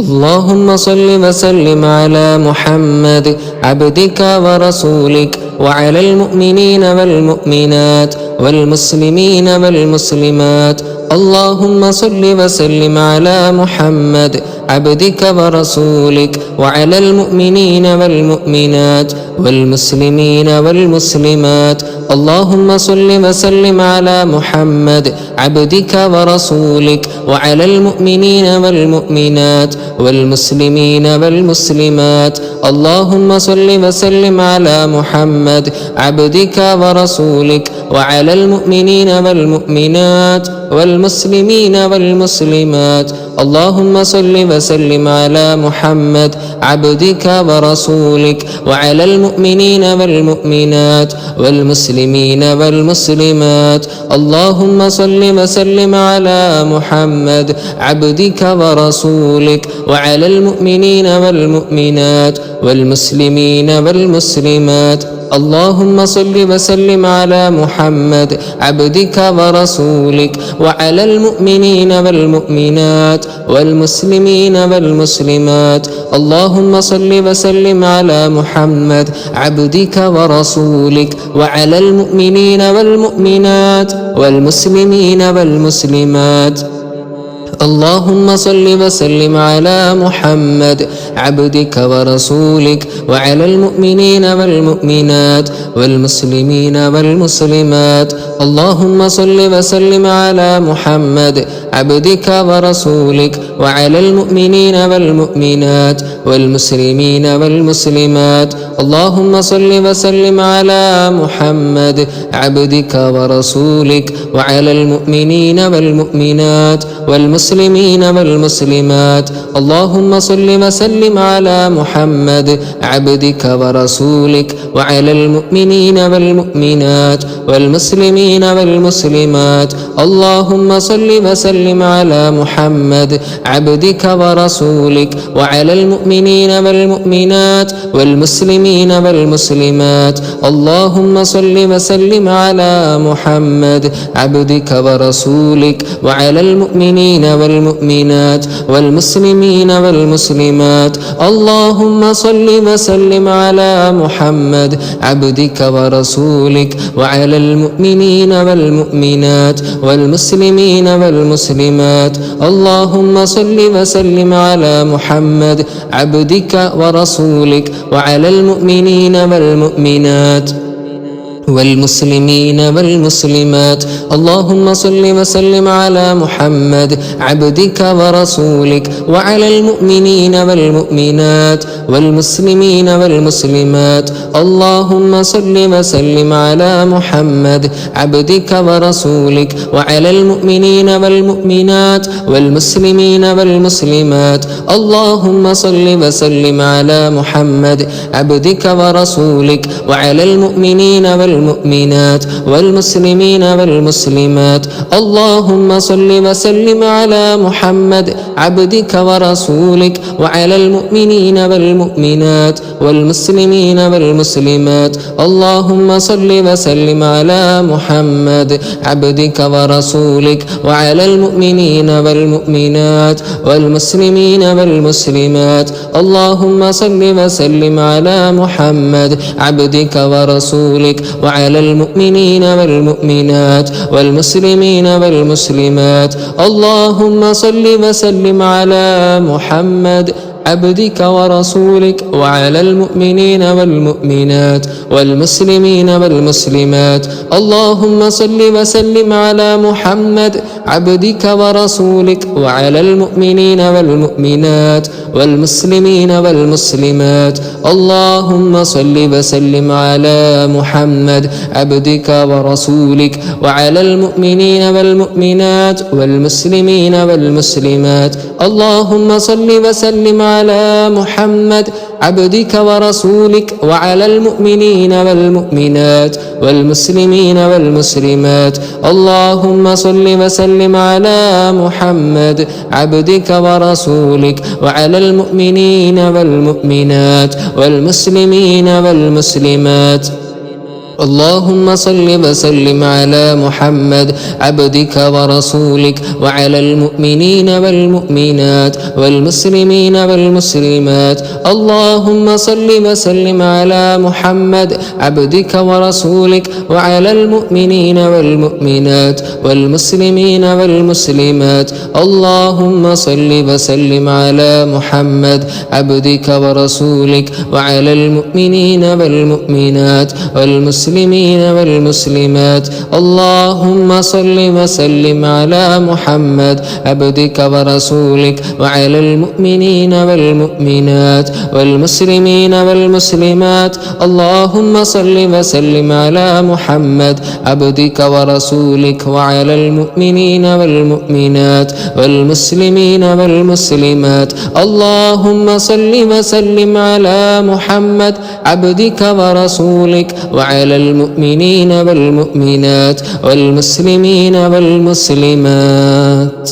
اللهم صل وسلم على محمد عبدك ورسولك وعلى المؤمنين والمؤمنات والمسلمين والمسلمات. اللهم صل وسلم على محمد عبدك ورسولك وعلى المؤمنين والمؤمنات والمسلمين والمسلمات. اللهم صل وسلم على محمد عبدك ورسولك وعلى المؤمنين والمؤمنات والمسلمين والمسلمات. اللهم صل وسلم على محمد عبدك ورسولك وعلى المؤمنين والمؤمنات والمسلمين والمسلمات. اللهم صل وسلم على محمد عبدك ورسولك وعلى المؤمنين والمؤمنات والمسلمين والمسلمات. اللهم صل وسلم على محمد عبدك ورسولك وعلى المؤمنين والمؤمنات والمسلمين والمسلمات. اللهم صل وسلم على محمد عبدك ورسولك وعلى المؤمنين والمؤمنات والمسلمين والمسلمات. اللهم صل وسلم على محمد عبدك ورسولك وعلى المؤمنين والمؤمنات والمسلمين والمسلمات. اللهم صل وسلم على محمد عبدك ورسولك وعلى المؤمنين والمؤمنات والمسلمين والمسلمات. اللهم صل وسلم على محمد عبدك ورسولك وعلى المؤمنين والمؤمنات والمسلمين والمسلمات. اللهم صل وسلم على محمد عبدك ورسولك وعلى المؤمنين والمؤمنات والمسلمين والمسلمات. اللهم صل وسلم على محمد عبدك ورسولك وعلى المؤمنين والمؤمنات والمسلمين والمسلمات. اللهم صل وسلم على محمد عبدك ورسولك وعلى المؤمنين والمؤمنات والمسلمين والمسلمات. اللهم صل وسلم على محمد عبدك ورسولك وعلى المؤمنين والمؤمنات والمسلمين والمسلمات. اللهم صل وسلم على محمد عبدك ورسولك وعلى المؤمنين والمؤمنات والمسلمين والمسلمات. اللهم صل وسلم على محمد عبدك ورسولك وعلى المؤمنين والمؤمنات والمسلمين والمسلمات. اللهم صل وسلم على محمد عبدك ورسولك وعلى المؤمنين والمؤمنات والمسلمين والمسلمات. اللهم صل وسلم على محمد عبدك ورسولك وعلى المؤمنين والمؤمنات والمسلمين والمسلمات. اللهم صل وسلم على محمد عبدك ورسولك وعلى المؤمنين والمؤمنات والمسلمين والمسلمات. اللهم صل وسلم على محمد عبدك ورسولك وعلى المؤمنين والمؤمنات والمسلمين والمسلمات. اللهم صل وسلم على محمد عبدك ورسولك وعلى المؤمنين والمؤمنات والمسلمين والمسلمات. اللهم صل وسلم على محمد عبدك ورسولك وعلى المؤمنين والمؤمنات والمسلمين والمسلمات. اللهم صل وسلم على محمد عبدك ورسولك وعلى المؤمنين والمؤمنات والمسلمين والمسلمات. اللهم صل وسلم على محمد عبدك ورسولك وعلى المؤمنين والمؤمنات والمسلمين والمسلمات. اللهم صل وسلم على محمد عبدك ورسولك وعلى المؤمنين والمؤمنات والمسلمين والمسلمات. اللهم صل وسلم على محمد عبدك ورسولك وعلى المؤمنين والمؤمنات والمسلمين والمسلمات. اللهم صل وسلم على محمد عبدك ورسولك وعلى المؤمنين والمؤمنات والمسلمين والمسلمات. اللهم صل وسلم على محمد عبدك ورسولك وعلى المؤمنين والمؤمنات والمسلمين والمسلمات. اللهم صل وسلم على محمد عبدك ورسولك وعلى المؤمنين والمؤمنات والمسلمين والمسلمات. اللهم صل وسلم على محمد عبدك ورسولك وعلى المؤمنين والمؤمنات والمسلمين والمسلمات. اللهم صل وسلم على محمد عبدك ورسولك وعلى المؤمنين والمؤمنات والمسلمين والمسلمات. اللهم صل وسلم على محمد عبدك ورسولك وعلى المؤمنين والمؤمنات والمسلمين والمسلمات. اللهم صل وسلم على محمد عبدك ورسولك وعلى المؤمنين والمؤمنات والمسلمين والمسلمات.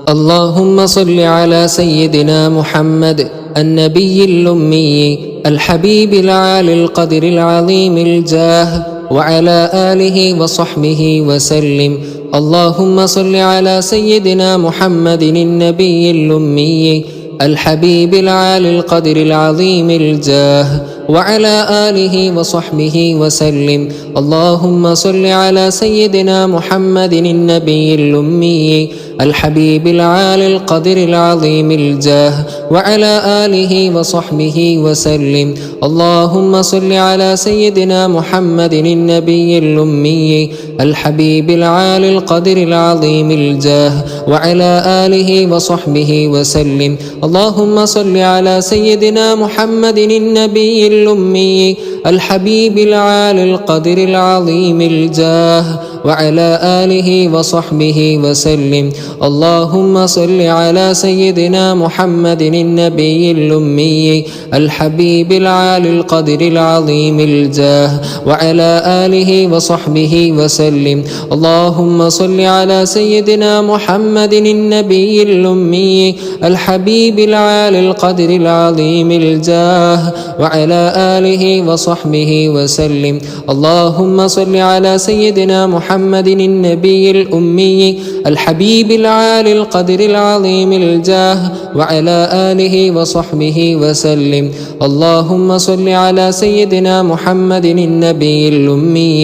اللهم صل على سيدنا محمد النبي الأمي الحبيب العالي القدر العظيم الجاه وعلى آله وصحبه وسلم. اللهم صل على سيدنا محمد النبي الأمي الحبيب العالي القدر العظيم الجاه وعلى آله وصحبه وسلم. اللهم صل على سيدنا محمد النبي الأمي الحبيب العالي القدر العظيم الجاه وعلى آله وصحبه وسلم. اللهم صل على سيدنا محمد النبي الأمي الحبيب العالي القدر العظيم الجاه وعلى آله وصحبه وسلم. اللهم صل على سيدنا محمد النبي الأمي الحبيب العالي القدر العظيم الجاه وعلى آله وصحبه وسلم. اللهم صل على سيدنا محمد النبي الأمي الحبيب العالي القدر العظيم الجاه وعلى آله وصحبه وسلم. اللهم صل على سيدنا محمد النبي الأمي الحبيب العالي القدر العظيم الجاه وعلى آله وصحبه وسلم. اللهم صل على سيدنا محمد النبي الأمي الحبيب العالي القدر العظيم الجاه وعلى آله وصحبه وسلم. اللهم صل على سيدنا محمد النبي الأمي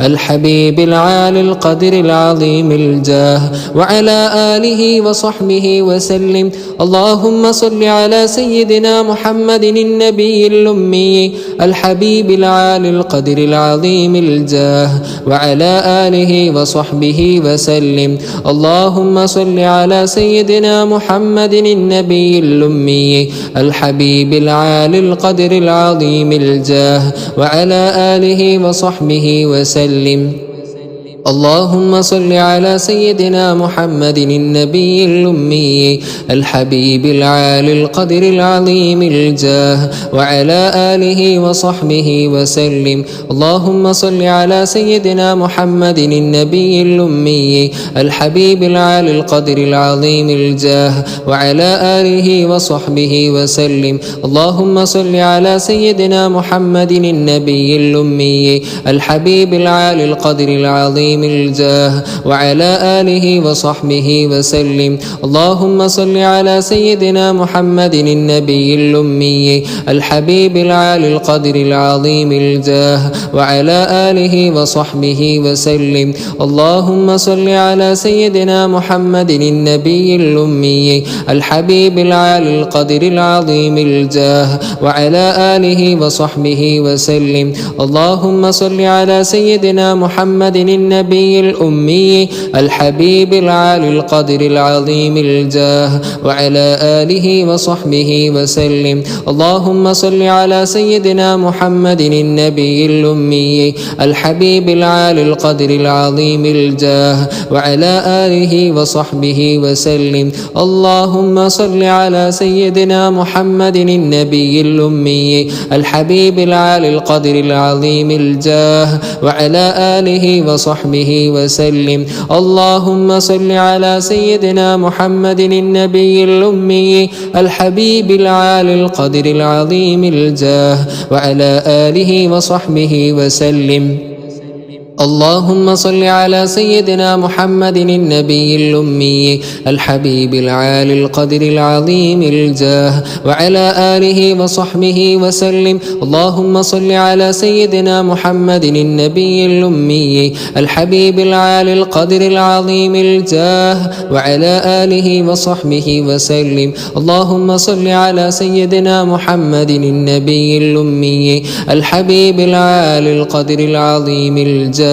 الحبيب العالي القدر العظيم الجاه وعلى آله وصحبه وسلم. اللهم صل على سيدنا محمد النبي الأمي الحبيب العالي القدر العظيم الجاه وعلى آله وصحبه وسلم. اللهم صل على سيدنا محمد النبي الأمي الحبيب العالي القدر العظيم الجاه وعلى آله وصحبه وسلم. اللهم صل على سيدنا محمد النبي الأمي الحبيب العالي القدر العظيم الجاه وعلى آله وصحبه وسلم. اللهم صل على سيدنا محمد النبي الأمي الحبيب العالي القدر العظيم الجاه وعلى آله وصحبه وسلم. اللهم صل على سيدنا محمد النبي الأمي الحبيب العالي القدر العظيم الجاه وعلى آله وصحبه وسلم. اللهم صل على سيدنا محمد النبي الأمي الحبيب العالي القدر العظيم الجاه وعلى آله وصحبه وسلم. اللهم صل على سيدنا محمد النبي الأمي الحبيب العالي القدر العظيم الجاه وعلى آله وصحبه وسلم. اللهم صل على سيدنا محمد النبي الأمي الحبيب العالي القدر العظيم الجاه وعلى آله وصحبه وسلم. اللهم صل على سيدنا محمد النبي الأمي الحبيب العالي القدر العظيم الجاه وعلى آله وصحبه وسلم. اللهم صل على سيدنا محمد النبي الأمي الحبيب العالي القدر العظيم الجاه وعلى آله وصحبه وسلم. اللهم صل على سيدنا محمد النبي الأمي الحبيب العالي القدر العظيم الجاه وعلى آله وصحبه وسلم. اللهم صل على سيدنا محمد النبي الأمي الحبيب العالي القدر العظيم الجاه وعلى آله وصحبه وسلم. اللهم صل على سيدنا محمد النبي الأمي الحبيب العالي القدر العظيم الجاه وعلى آله وصحبه وسلم. اللهم صل على سيدنا محمد النبي الأمي الحبيب العالي القدر العظيم الجاه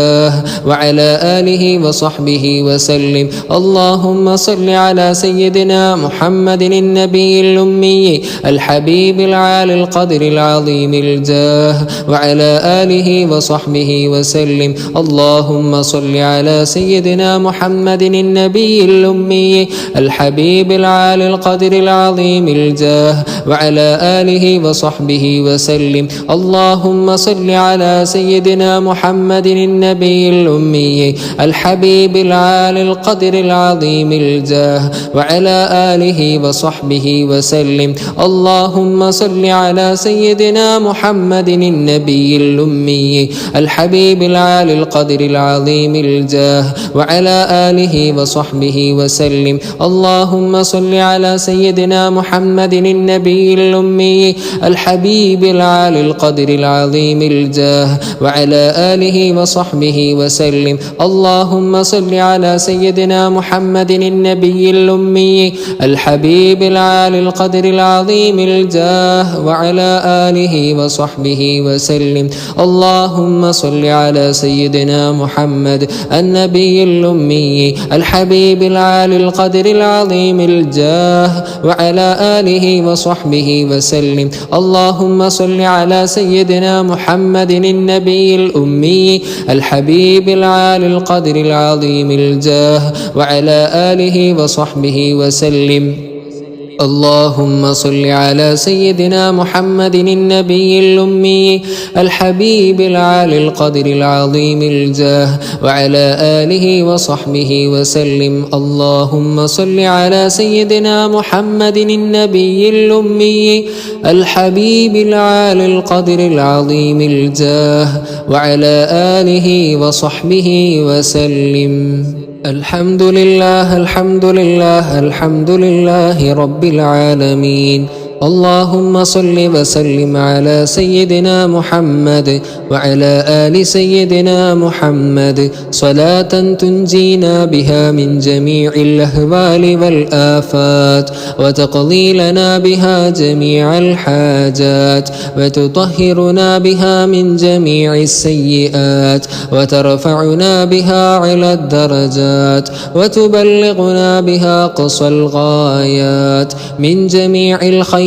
وعلى آله وصحبه وسلم. اللهم صل على سيدنا محمد النبي الأمي الحبيب العالي القدر العظيم الجاه وعلى آله وصحبه وسلم. اللهم صل على سيدنا محمد النبي الأمي الحبيب العالي القدر العظيم الجاه وعلى آله وصحبه وسلم. اللهم صل على سيدنا محمد النبي الأمي الحبيب العالي القدر العظيم الجاه وعلى آله وصحبه وسلم. اللهم صل على سيدنا محمد النبي الأمي الحبيب العالي القدر العظيم الجاه وعلى آله وصحبه وسلم. اللهم صل على سيدنا محمد النبي الأمي الحبيب العالي القدر العظيم الجاه وعلى آله وصحبه وسلم. اللهم صل على سيدنا محمد النبي الأمي الحبيب العالي القدر العظيم الجاه وعلى آله وصحبه وسلم. اللهم صل على سيدنا محمد النبي الأمي الحبيب العالي القدر العظيم الجاه وعلى آله وصحبه وسلم. اللهم صل على سيدنا محمد النبي الأمي الحبيب العالي القدر العظيم الجاه وعلى آله وصحبه وسلم. اللهم صل على سيدنا محمد النبي الأمي الحبيب العالي القدر العظيم الجاه وعلى آله وصحبه وسلم. اللهم صل على سيدنا محمد النبي الأمي الحبيب العالي القدر العظيم الجاه وعلى آله وصحبه وسلم. الحمد لله الحمد لله الحمد لله رب العالمين. اللهم صل وسلم على سيدنا محمد وعلى آل سيدنا محمد صلاة تنجينا بها من جميع الأهوال والآفات وتقضي لنا بها جميع الحاجات وتطهرنا بها من جميع السيئات وترفعنا بها على الدرجات وتبلغنا بها قصى الغايات من جميع الخيرات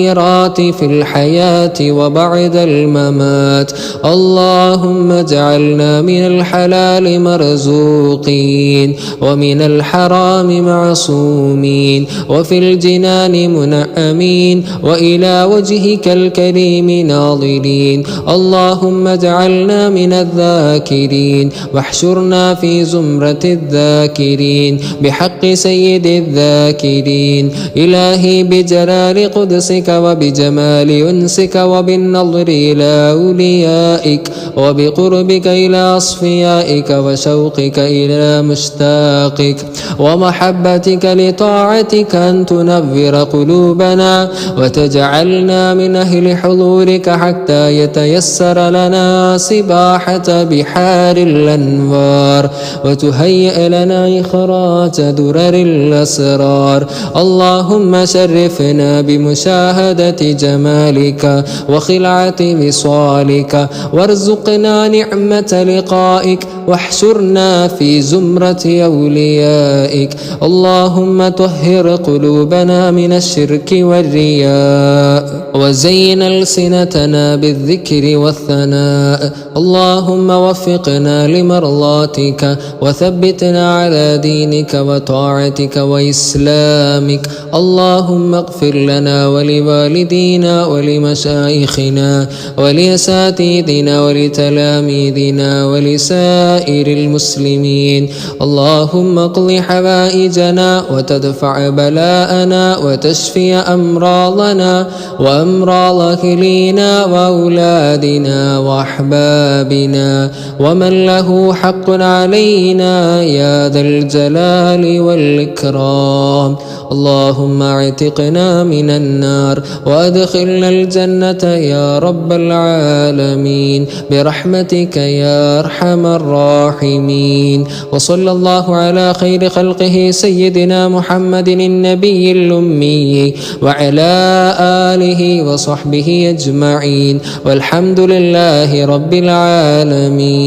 في الحياة وبعد الممات. اللهم اجعلنا من الحلال مرزوقين ومن الحرام معصومين وفي الجنان منعمين وإلى وجهك الكريم ناظرين. اللهم اجعلنا من الذاكرين واحشرنا في زمرة الذاكرين بحق سيد الذاكرين. إلهي بجلال قدسك وبجمال أنسك وبالنظر إلى أوليائك وبقربك إلى أصفيائك وشوقك إلى مشتاقك ومحبتك لطاعتك أن تنور قلوبنا وتجعلنا من أهل حضورك حتى يتيسر لنا سباحة بحار الأنوار وتهيئ لنا إخراج درر الأسرار. اللهم شرفنا بمشاهدة جمالك وخلعة وصالك وارزقنا نعمة لقائك واحشرنا في زمرة أوليائك. اللهم طهر قلوبنا من الشرك والرياء وزين ألسنتنا بالذكر والثناء. اللهم وفقنا لمرضاتك وثبتنا على دينك وطاعتك وإسلامك. اللهم اغفر لنا ولوالدينا ولمشايخنا ولأساتذتنا ولتلاميذنا ولسائر سائر المسلمين. اللهم اقض حوائجنا وتدفع بلاءنا وتشفي أمراضنا وأمراض أهلينا وأولادنا وأحبابنا ومن له حق علينا يا ذا الجلال والإكرام. اللهم اعتقنا من النار وادخلنا الجنة يا رب العالمين برحمتك يا أرحم الراحمين. وصلى الله على خير خلقه سيدنا محمد النبي الأمي وعلى آله وصحبه أجمعين والحمد لله رب العالمين.